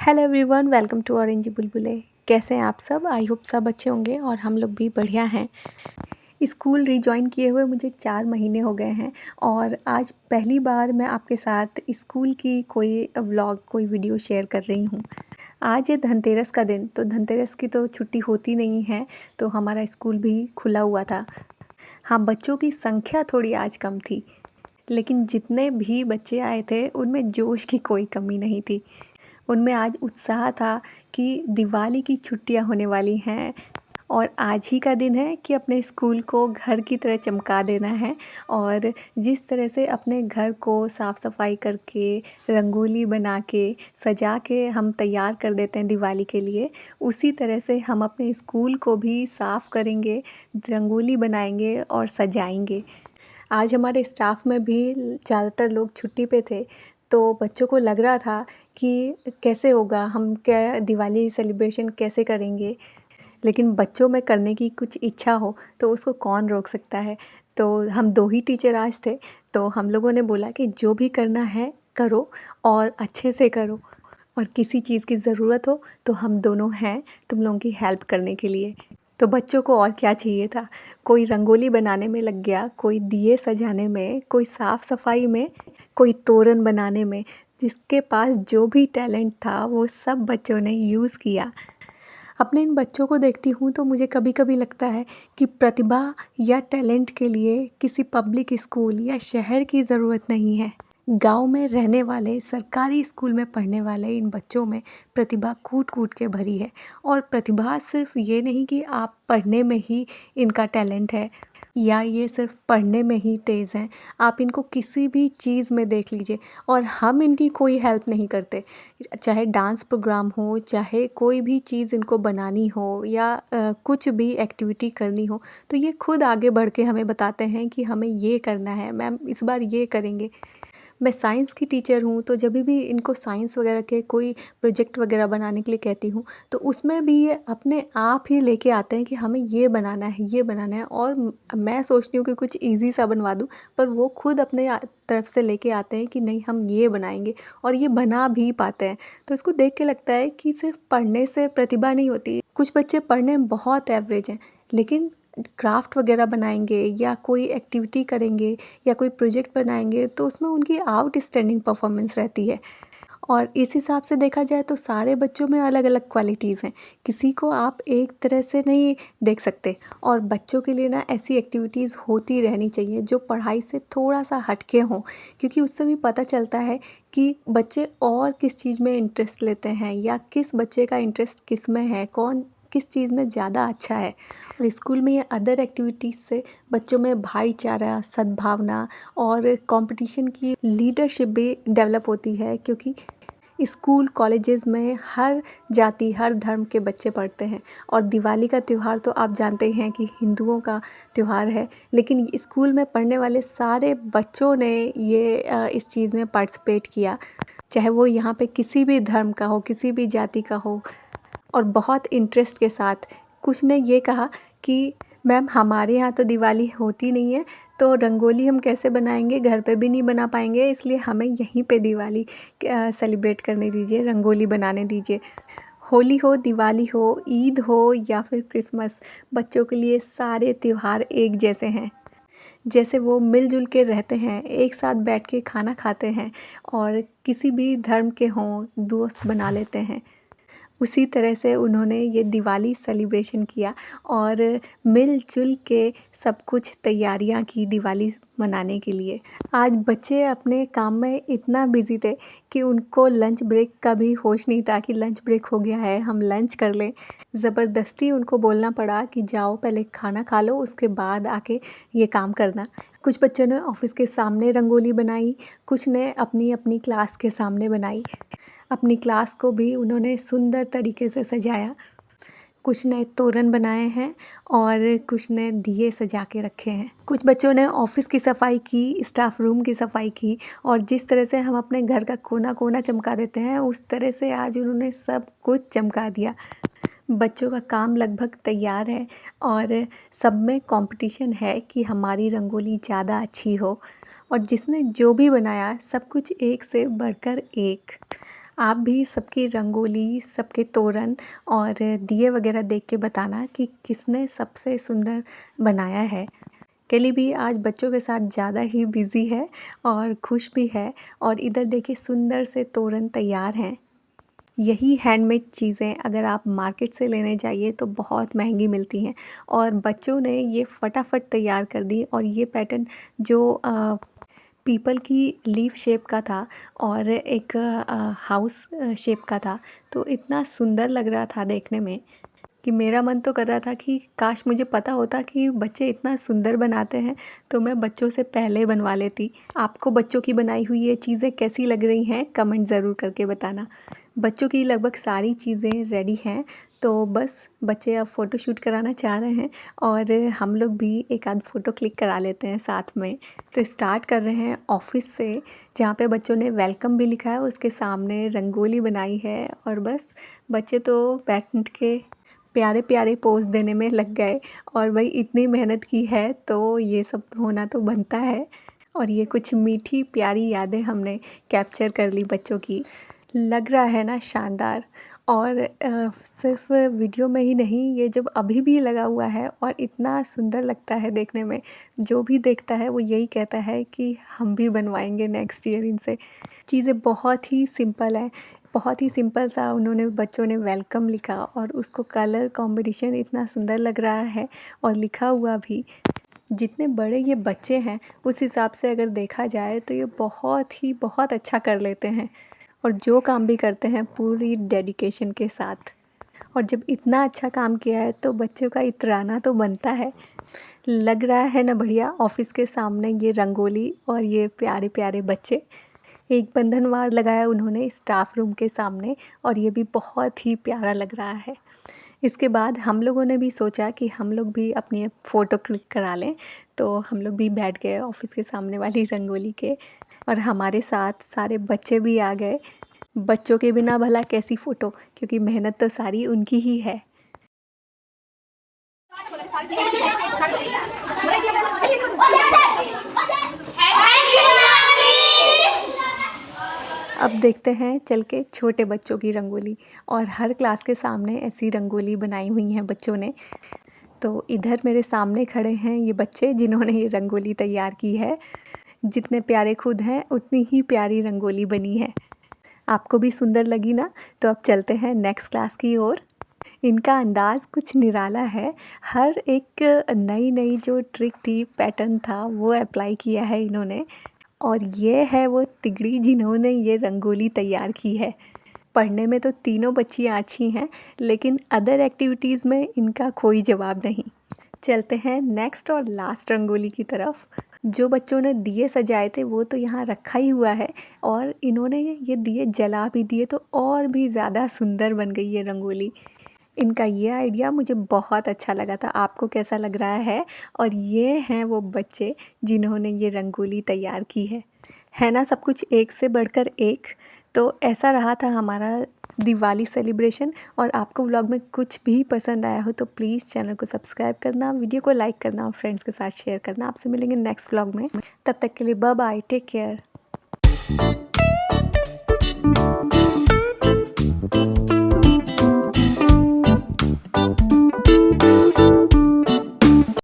Hello everyone, welcome to orange Bulbule. कैसे हैं आप सब? आई होप सब अच्छे होंगे और हम लोग भी बढ़िया हैं। स्कूल रिजॉइन किए हुए मुझे 4 महीने हो गए हैं और आज पहली बार मैं आपके साथ स्कूल की कोई व्लॉग, कोई वीडियो शेयर कर रही हूँ। आज है धनतेरस का दिन, तो धनतेरस की तो छुट्टी होती नहीं है, तो हमारा स्कूल भी खुला हुआ था। हाँ, बच्चों की संख्या थोड़ी आज कम थी, लेकिन जितने भी बच्चे आए थे उनमें जोश की कोई कमी नहीं थी। उनमें आज उत्साह था कि दिवाली की छुट्टियां होने वाली हैं और आज ही का दिन है कि अपने स्कूल को घर की तरह चमका देना है। और जिस तरह से अपने घर को साफ़ सफाई करके, रंगोली बना के, सजा के हम तैयार कर देते हैं दिवाली के लिए, उसी तरह से हम अपने स्कूल को भी साफ़ करेंगे, रंगोली बनाएंगे और सजाएंगे। आज हमारे स्टाफ में भी ज़्यादातर लोग छुट्टी पे थे, तो बच्चों को लग रहा था कि कैसे होगा, हम क्या दिवाली सेलिब्रेशन कैसे करेंगे। लेकिन बच्चों में करने की कुछ इच्छा हो तो उसको कौन रोक सकता है। तो हम 2 ही टीचर आज थे, तो हम लोगों ने बोला कि जो भी करना है करो और अच्छे से करो, और किसी चीज़ की ज़रूरत हो तो हम दोनों हैं तुम लोगों की हेल्प करने के लिए। तो बच्चों को और क्या चाहिए था। कोई रंगोली बनाने में लग गया, कोई दिए सजाने में, कोई साफ़ सफाई में, कोई तोरण बनाने में। जिसके पास जो भी टैलेंट था वो सब बच्चों ने यूज़ किया। अपने इन बच्चों को देखती हूँ तो मुझे कभी कभी लगता है कि प्रतिभा या टैलेंट के लिए किसी पब्लिक स्कूल या शहर की ज़रूरत नहीं है। गांव में रहने वाले, सरकारी स्कूल में पढ़ने वाले इन बच्चों में प्रतिभा कूट कूट के भरी है। और प्रतिभा सिर्फ ये नहीं कि आप पढ़ने में ही इनका टैलेंट है या ये सिर्फ पढ़ने में ही तेज़ हैं। आप इनको किसी भी चीज़ में देख लीजिए और हम इनकी कोई हेल्प नहीं करते। चाहे डांस प्रोग्राम हो, चाहे कोई भी चीज़ इनको बनानी हो या कुछ भी एक्टिविटी करनी हो, तो ये खुद आगे बढ़ के हमें बताते हैं कि हमें ये करना है, मैम इस बार ये करेंगे। मैं साइंस की टीचर हूँ, तो जब भी इनको साइंस वगैरह के कोई प्रोजेक्ट वगैरह बनाने के लिए कहती हूँ, तो उसमें भी ये अपने आप ही लेके आते हैं कि हमें ये बनाना है, ये बनाना है। और मैं सोचती हूँ कि कुछ इजी सा बनवा दूँ, पर वो खुद अपने तरफ से लेके आते हैं कि नहीं हम ये बनाएंगे, और ये बना भी पाते हैं। तो इसको देख के लगता है कि सिर्फ पढ़ने से प्रतिभा नहीं होती। कुछ बच्चे पढ़ने में बहुत एवरेज हैं, लेकिन क्राफ्ट वगैरह बनाएंगे या कोई एक्टिविटी करेंगे या कोई प्रोजेक्ट बनाएंगे तो उसमें उनकी आउटस्टैंडिंग परफॉर्मेंस रहती है। और इस हिसाब से देखा जाए तो सारे बच्चों में अलग अलग क्वालिटीज़ हैं, किसी को आप एक तरह से नहीं देख सकते। और बच्चों के लिए ना ऐसी एक्टिविटीज़ होती रहनी चाहिए जो पढ़ाई से थोड़ा सा हटके हों, क्योंकि उससे भी पता चलता है कि बच्चे और किस चीज़ में इंटरेस्ट लेते हैं या किस बच्चे का इंटरेस्ट किस में है, कौन किस चीज़ में ज़्यादा अच्छा है। और स्कूल में ये अदर एक्टिविटीज़ से बच्चों में भाईचारा, सद्भावना और कंपटीशन की लीडरशिप भी डेवलप होती है, क्योंकि स्कूल कॉलेजेस में हर जाति, हर धर्म के बच्चे पढ़ते हैं। और दिवाली का त्यौहार तो आप जानते ही हैं कि हिंदुओं का त्यौहार है, लेकिन स्कूल में पढ़ने वाले सारे बच्चों ने ये इस चीज़ में पार्टिसिपेट किया, चाहे वो यहाँ पे किसी भी धर्म का हो, किसी भी जाति का हो। और बहुत इंटरेस्ट के साथ कुछ ने ये कहा कि मैम हमारे यहाँ तो दिवाली होती नहीं है, तो रंगोली हम कैसे बनाएंगे, घर पे भी नहीं बना पाएंगे, इसलिए हमें यहीं पे दिवाली सेलिब्रेट करने दीजिए, रंगोली बनाने दीजिए। होली हो, दिवाली हो, ईद हो या फिर क्रिसमस, बच्चों के लिए सारे त्यौहार एक जैसे हैं। जैसे वो मिलजुल के रहते हैं, एक साथ बैठ के खाना खाते हैं और किसी भी धर्म के हों दोस्त बना लेते हैं, उसी तरह से उन्होंने ये दिवाली सेलिब्रेशन किया और मिलजुल के सब कुछ तैयारियां की दिवाली मनाने के लिए। आज बच्चे अपने काम में इतना बिजी थे कि उनको लंच ब्रेक का भी होश नहीं था कि लंच ब्रेक हो गया है, हम लंच कर लें। ज़बरदस्ती उनको बोलना पड़ा कि जाओ पहले खाना खा लो, उसके बाद आके ये काम करना। कुछ बच्चों ने ऑफिस के सामने रंगोली बनाई, कुछ ने अपनी अपनी क्लास के सामने बनाई। अपनी क्लास को भी उन्होंने सुंदर तरीके से सजाया। कुछ ने तोरण बनाए हैं और कुछ ने दिए सजा के रखे हैं। कुछ बच्चों ने ऑफिस की सफाई की, स्टाफ रूम की सफाई की, और जिस तरह से हम अपने घर का कोना कोना चमका देते हैं उस तरह से आज उन्होंने सब कुछ चमका दिया। बच्चों का काम लगभग तैयार है और सब में कंपटीशन है कि हमारी रंगोली ज़्यादा अच्छी हो, और जिसने जो भी बनाया सब कुछ एक से बढ़कर एक। आप भी सबकी रंगोली, सबके तोरण और दिए वगैरह देख के बताना कि किसने सबसे सुंदर बनाया है। केली भी आज बच्चों के साथ ज़्यादा ही बिज़ी है और खुश भी है। और इधर देखिए सुंदर से तोरण तैयार हैं। यही हैंडमेड चीज़ें अगर आप मार्केट से लेने जाइए तो बहुत महंगी मिलती हैं, और बच्चों ने ये फटाफट तैयार कर दी। और ये पैटर्न जो पीपल की लीफ शेप का था और एक हाउस शेप का था, तो इतना सुंदर लग रहा था देखने में कि मेरा मन तो कर रहा था कि काश मुझे पता होता कि बच्चे इतना सुंदर बनाते हैं तो मैं बच्चों से पहले बनवा लेती। आपको बच्चों की बनाई हुई ये चीज़ें कैसी लग रही हैं, कमेंट ज़रूर करके बताना। बच्चों की लगभग सारी चीज़ें रेडी हैं, तो बस बच्चे अब फ़ोटो शूट कराना चाह रहे हैं और हम लोग भी एक आध फ़ोटो क्लिक करा लेते हैं साथ में। तो स्टार्ट कर रहे हैं ऑफिस से, जहाँ पे बच्चों ने वेलकम भी लिखा है और उसके सामने रंगोली बनाई है। और बस बच्चे तो बैठ के प्यारे प्यारे पोज़ देने में लग गए। और भाई इतनी मेहनत की है तो ये सब होना तो बनता है। और ये कुछ मीठी प्यारी यादें हमने कैप्चर कर ली बच्चों की। लग रहा है ना शानदार। और सिर्फ वीडियो में ही नहीं, ये जब अभी भी लगा हुआ है और इतना सुंदर लगता है देखने में, जो भी देखता है वो यही कहता है कि हम भी बनवाएंगे नेक्स्ट ईयर इनसे। चीज़ें बहुत ही सिंपल है, बहुत ही सिंपल सा उन्होंने बच्चों ने वेलकम लिखा और उसको कलर कॉम्बिनेशन इतना सुंदर लग रहा है और लिखा हुआ भी। जितने बड़े ये बच्चे हैं उस हिसाब से अगर देखा जाए तो ये बहुत अच्छा कर लेते हैं और जो काम भी करते हैं पूरी डेडिकेशन के साथ। और जब इतना अच्छा काम किया है तो बच्चों का इतराना तो बनता है। लग रहा है ना बढ़िया। ऑफिस के सामने ये रंगोली और ये प्यारे प्यारे बच्चे, एक बंधनवार लगाया उन्होंने स्टाफ रूम के सामने और ये भी बहुत ही प्यारा लग रहा है। इसके बाद हम लोगों ने भी सोचा कि हम लोग भी अपनी फ़ोटो क्लिक करा लें, तो हम लोग भी बैठ गए ऑफिस के सामने वाली रंगोली के और हमारे साथ सारे बच्चे भी आ गए। बच्चों के बिना भला कैसी फ़ोटो, क्योंकि मेहनत तो सारी उनकी ही है। अब देखते हैं चल के छोटे बच्चों की रंगोली, और हर क्लास के सामने ऐसी रंगोली बनाई हुई हैं बच्चों ने। तो इधर मेरे सामने खड़े हैं ये बच्चे जिन्होंने ये रंगोली तैयार की है। जितने प्यारे खुद हैं उतनी ही प्यारी रंगोली बनी है। आपको भी सुंदर लगी ना? तो अब चलते हैं नेक्स्ट क्लास की ओर। इनका अंदाज़ कुछ निराला है। हर एक नई जो ट्रिक थी, पैटर्न था, वो अप्लाई किया है इन्होंने। और ये है वो तिगड़ी जिन्होंने ये रंगोली तैयार की है। पढ़ने में तो तीनों बच्चियाँ अच्छी हैं, लेकिन अदर एक्टिविटीज़ में इनका कोई जवाब नहीं। चलते हैं नेक्स्ट और लास्ट रंगोली की तरफ। जो बच्चों ने दिए सजाए थे वो तो यहाँ रखा ही हुआ है, और इन्होंने ये दिए जला भी दिए तो और भी ज़्यादा सुंदर बन गई ये रंगोली। इनका ये आइडिया मुझे बहुत अच्छा लगा था। आपको कैसा लग रहा है? और ये हैं वो बच्चे जिन्होंने ये रंगोली तैयार की है ना? सब कुछ एक से बढ़कर एक। तो ऐसा रहा था हमारा दिवाली सेलिब्रेशन। और आपको व्लॉग में कुछ भी पसंद आया हो तो प्लीज़ चैनल को सब्सक्राइब करना, वीडियो को लाइक करना और फ्रेंड्स के साथ शेयर करना। आपसे मिलेंगे नेक्स्ट व्लॉग में। तब तक के लिए बाय बाय, टेक केयर।